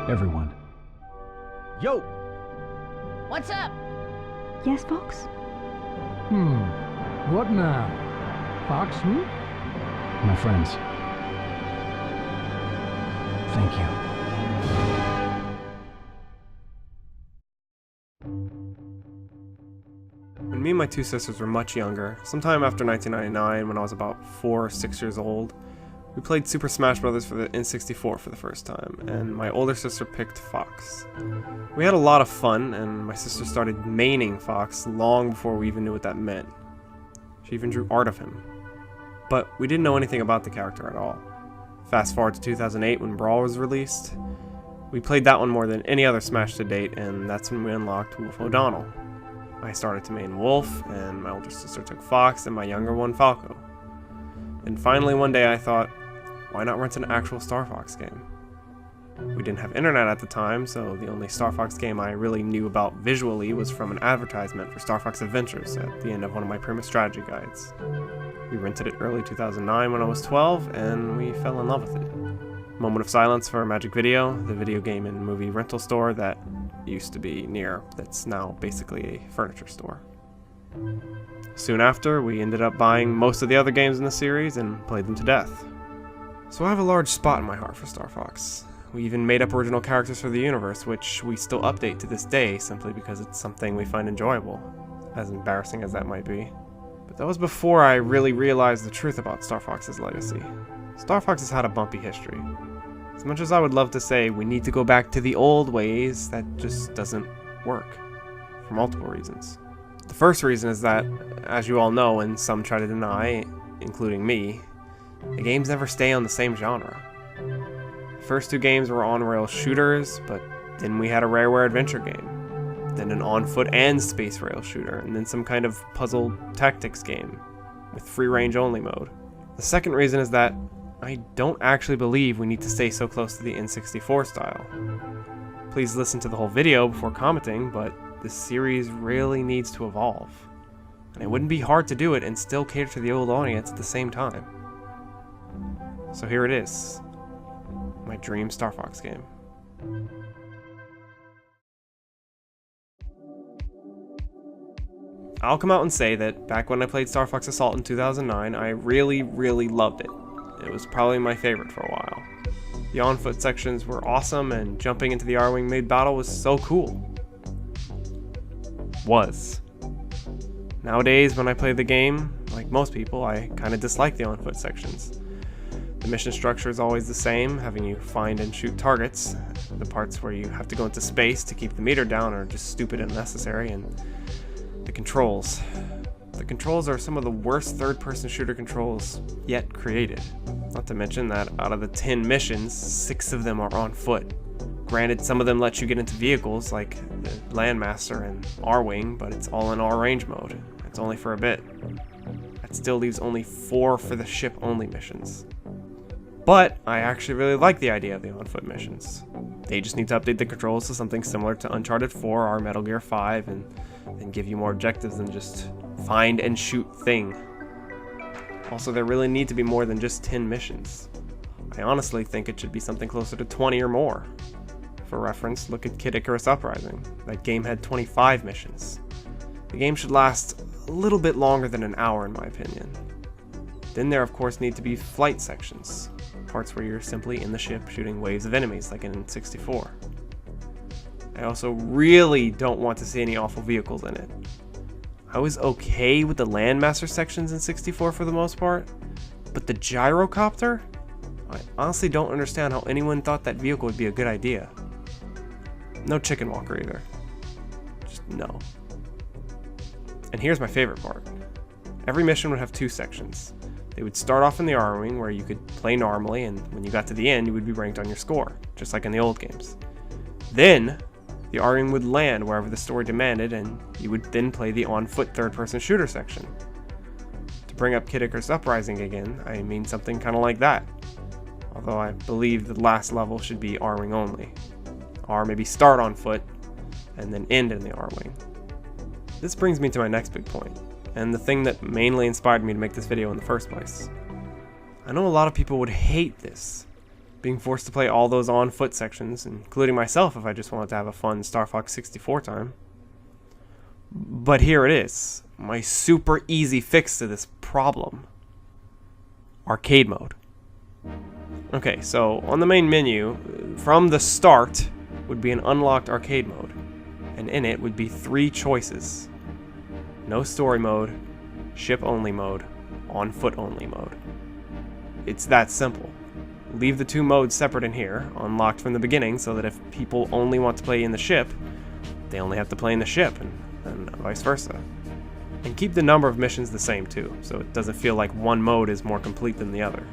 Everyone. Yo! What's up? Yes, Fox? What now? Fox, My friends. Thank you. When me and my two sisters were much younger, sometime after 1999 when I was about 4 or 6 years old, we played Super Smash Bros. For the N64 for the first time, and my older sister picked Fox. We had a lot of fun, and my sister started maining Fox long before we even knew what that meant. She even drew art of him. But we didn't know anything about the character at all. Fast forward to 2008 when Brawl was released. We played that one more than any other Smash to date, and that's when we unlocked Wolf O'Donnell. I started to main Wolf, and my older sister took Fox, and my younger one Falco. And finally one day I thought, why not rent an actual Starfox game? We didn't have internet at the time, so the only Starfox game I really knew about visually was from an advertisement for Starfox Adventures at the end of one of my Prima strategy guides. We rented it early 2009 when I was 12, and we fell in love with it. Moment of silence for Magic Video, the video game and movie rental store that used to be near, that's now basically a furniture store. Soon after, we ended up buying most of the other games in the series and played them to death. So I have a large spot in my heart for Starfox. We even made up original characters for the universe, which we still update to this day simply because it's something we find enjoyable, as embarrassing as that might be. But that was before I really realized the truth about Starfox's legacy. Starfox has had a bumpy history. As much as I would love to say we need to go back to the old ways, that just doesn't work, for multiple reasons. The first reason is that, as you all know and some try to deny, including me, the games never stay on the same genre. The first two games were on-rail shooters, but then we had a Rareware adventure game, then an on-foot and space rail shooter, and then some kind of puzzle tactics game with free range only mode. The second reason is that I don't actually believe we need to stay so close to the N64 style. Please listen to the whole video before commenting, but this series really needs to evolve. And it wouldn't be hard to do it and still cater to the old audience at the same time. So here it is, my Dream Starfox game. I'll come out and say that back when I played Star Fox Assault in 2009, I really loved it. It was probably my favorite for a while. The on-foot sections were awesome, and jumping into the R-Wing mid-battle was so cool. Nowadays, when I play the game, like most people, I kinda dislike the on-foot sections. The mission structure is always the same, having you find and shoot targets. The parts where you have to go into space to keep the meter down are just stupid and unnecessary, and the controls. The controls are some of the worst third-person shooter controls yet created. Not to mention that out of the 10 missions, 6 of them are on foot. Granted, some of them let you get into vehicles like the Landmaster and R-Wing, but it's all in R-Range mode. It's only for a bit. That still leaves only 4 for the ship-only missions. But I actually really like the idea of the on-foot missions. They just need to update the controls to something similar to Uncharted 4 or Metal Gear 5 and give you more objectives than just find and shoot thing. Also, there really need to be more than just 10 missions. I honestly think it should be something closer to 20 or more. For reference, look at Kid Icarus Uprising. That game had 25 missions. The game should last a little bit longer than an hour in my opinion. Then there of course need to be flight sections, parts where you're simply in the ship shooting waves of enemies like in N64. I also really don't want to see any awful vehicles in it. I was okay with the Landmaster sections in 64 for the most part, but the gyrocopter? I honestly don't understand how anyone thought that vehicle would be a good idea. No chicken walker either. Just no. And here's my favorite part. Every mission would have 2 sections. They would start off in the R-Wing where you could play normally, and when you got to the end you would be ranked on your score, just like in the old games. Then, the R-Wing would land wherever the story demanded, and you would then play the on-foot third-person shooter section. To bring up Kid Icarus Uprising again, I mean something kinda like that. Although I believe the last level should be R-Wing only. Or maybe start on foot, and then end in the R-Wing. This brings me to my next big point, and the thing that mainly inspired me to make this video in the first place. I know a lot of people would hate this, being forced to play all those on-foot sections, including myself if I just wanted to have a fun Starfox 64 time. But here it is, my super easy fix to this problem. Arcade mode. Okay, so on the main menu, from the start would be an unlocked arcade mode, and in it would be 3 choices. No story mode, ship only mode, on foot only mode. It's that simple. Leave the 2 modes separate in here, unlocked from the beginning, so that if people only want to play in the ship, they only have to play in the ship, and vice versa. And keep the number of missions the same too, so it doesn't feel like one mode is more complete than the other.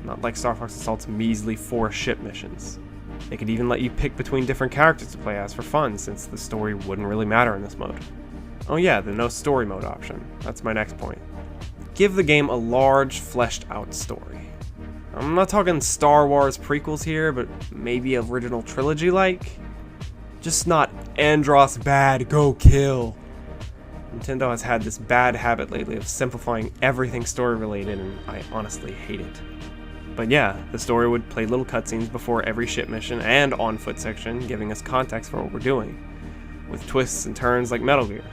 Not like Starfox Assault's measly 4 ship missions. They could even let you pick between different characters to play as for fun, since the story wouldn't really matter in this mode. Oh yeah, the no story mode option. That's my next point. Give the game a large, fleshed out story. I'm not talking Star Wars prequels here, but maybe original trilogy-like? Just not Andros bad, go kill. Nintendo has had this bad habit lately of simplifying everything story-related, and I honestly hate it. But yeah, the story would play little cutscenes before every ship mission and on-foot section, giving us context for what we're doing, with twists and turns like Metal Gear.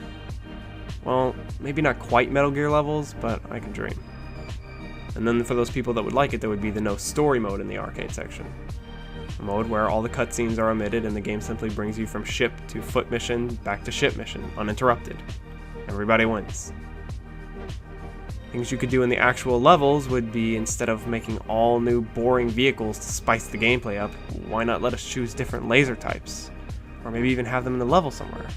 Well, maybe not quite Metal Gear levels, but I can dream. And then for those people that would like it, there would be the no story mode in the arcade section. A mode where all the cutscenes are omitted and the game simply brings you from ship to foot mission back to ship mission, uninterrupted. Everybody wins. Things you could do in the actual levels would be, instead of making all new boring vehicles to spice the gameplay up, why not let us choose different laser types? Or maybe even have them in the level somewhere.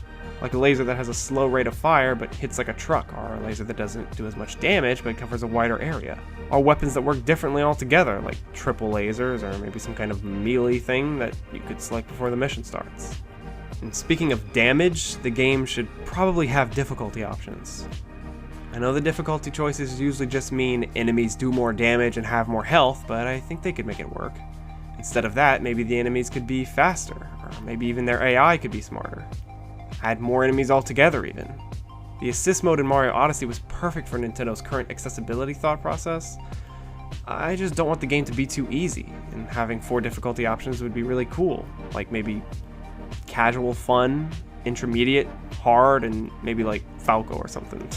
Like a laser that has a slow rate of fire but hits like a truck, or a laser that doesn't do as much damage but covers a wider area. Or weapons that work differently altogether, like triple lasers, or maybe some kind of melee thing that you could select before the mission starts. And speaking of damage, the game should probably have difficulty options. I know the difficulty choices usually just mean enemies do more damage and have more health, but I think they could make it work. Instead of that, maybe the enemies could be faster, or maybe even their AI could be smarter. Add more enemies altogether even. The assist mode in Mario Odyssey was perfect for Nintendo's current accessibility thought process. I just don't want the game to be too easy, and having 4 difficulty options would be really cool, like maybe casual fun, intermediate, hard, and maybe like Falco or something.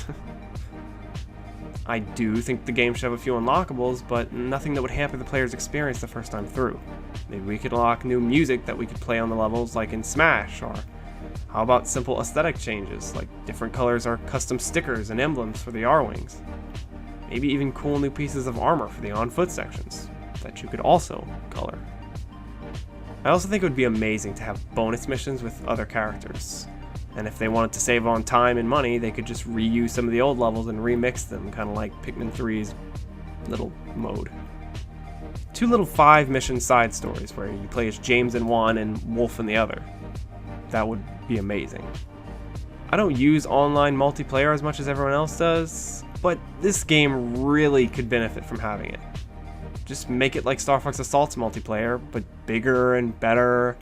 I do think the game should have a few unlockables, but nothing that would hamper the player's experience the first time through. Maybe we could unlock new music that we could play on the levels like in Smash, or how about simple aesthetic changes, like different colors or custom stickers and emblems for the R-Wings. Maybe even cool new pieces of armor for the on-foot sections that you could also color. I also think it would be amazing to have bonus missions with other characters. And if they wanted to save on time and money, they could just reuse some of the old levels and remix them, kind of like Pikmin 3's little mode. 2 little 5-mission side stories where you play as James in one and Wolf in the other. That would be amazing. I don't use online multiplayer as much as everyone else does, but this game really could benefit from having it. Just make it like Starfox Assault's multiplayer, but bigger and better,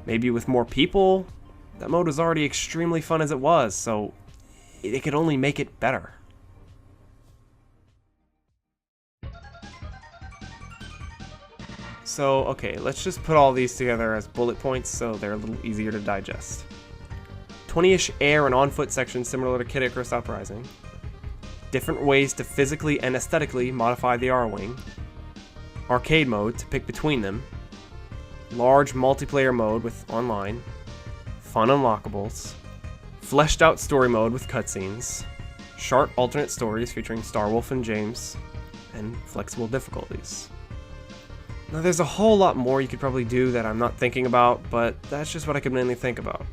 maybe with more people. That mode was already extremely fun as it was, so it could only make it better. So, okay, let's just put all these together as bullet points so they're a little easier to digest. 20-ish air and on-foot sections similar to Kid Icarus Uprising. Different ways to physically and aesthetically modify the R-Wing. Arcade mode to pick between them. Large multiplayer mode with online. Fun unlockables, fleshed out story mode with cutscenes, sharp alternate stories featuring Starwolf and James, and flexible difficulties. Now there's a whole lot more you could probably do that I'm not thinking about, but that's just what I could mainly think about.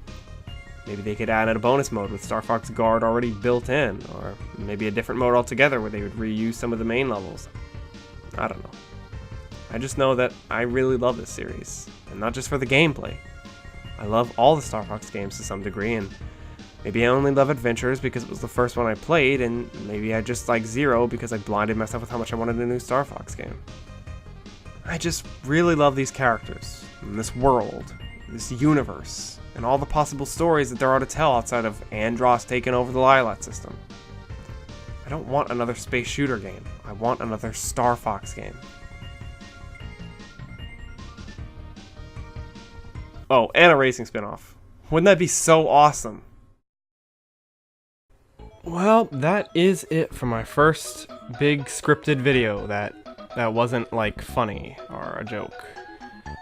Maybe they could add in a bonus mode with Starfox Guard already built in, or maybe a different mode altogether where they would reuse some of the main levels. I don't know. I just know that I really love this series, and not just for the gameplay. I love all the Starfox games to some degree, and maybe I only love Adventures because it was the first one I played, and maybe I just like Zero because I blinded myself with how much I wanted a new Starfox game. I just really love these characters, and this world, this universe, and all the possible stories that there are to tell outside of Andros taking over the Lylat system. I don't want another space shooter game. I want another Starfox game. Oh, and a racing spinoff. Wouldn't that be so awesome? Well, that is it for my first big scripted video that wasn't like funny or a joke.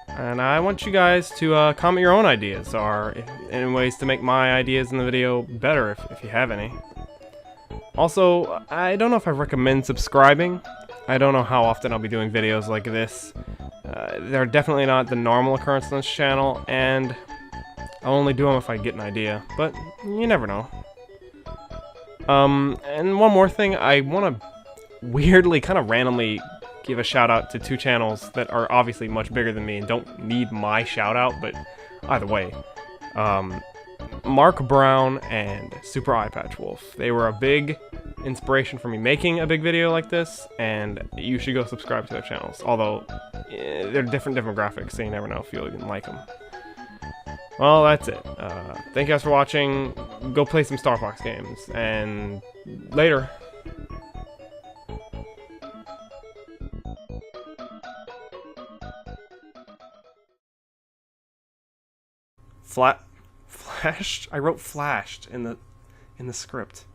And I want you guys to comment your own ideas or any ways to make my ideas in the video better if you have any. Also, I don't know if I recommend subscribing. I don't know how often I'll be doing videos like this. They're definitely not the normal occurrence on this channel, and I'll only do them if I get an idea, but you never know. And one more thing, I want to weirdly, kind of randomly give a shout out to two channels that are obviously much bigger than me and don't need my shout out, but either way. Mark Brown and Super Eyepatch Wolf. They were a big inspiration for me making a big video like this, and you should go subscribe to their channels. Although, they're different demographics, so you never know if you'll even like them. Well, that's it. Thank you guys for watching. Go play some Starfox games, and later. Flashed? I wrote flashed in the script.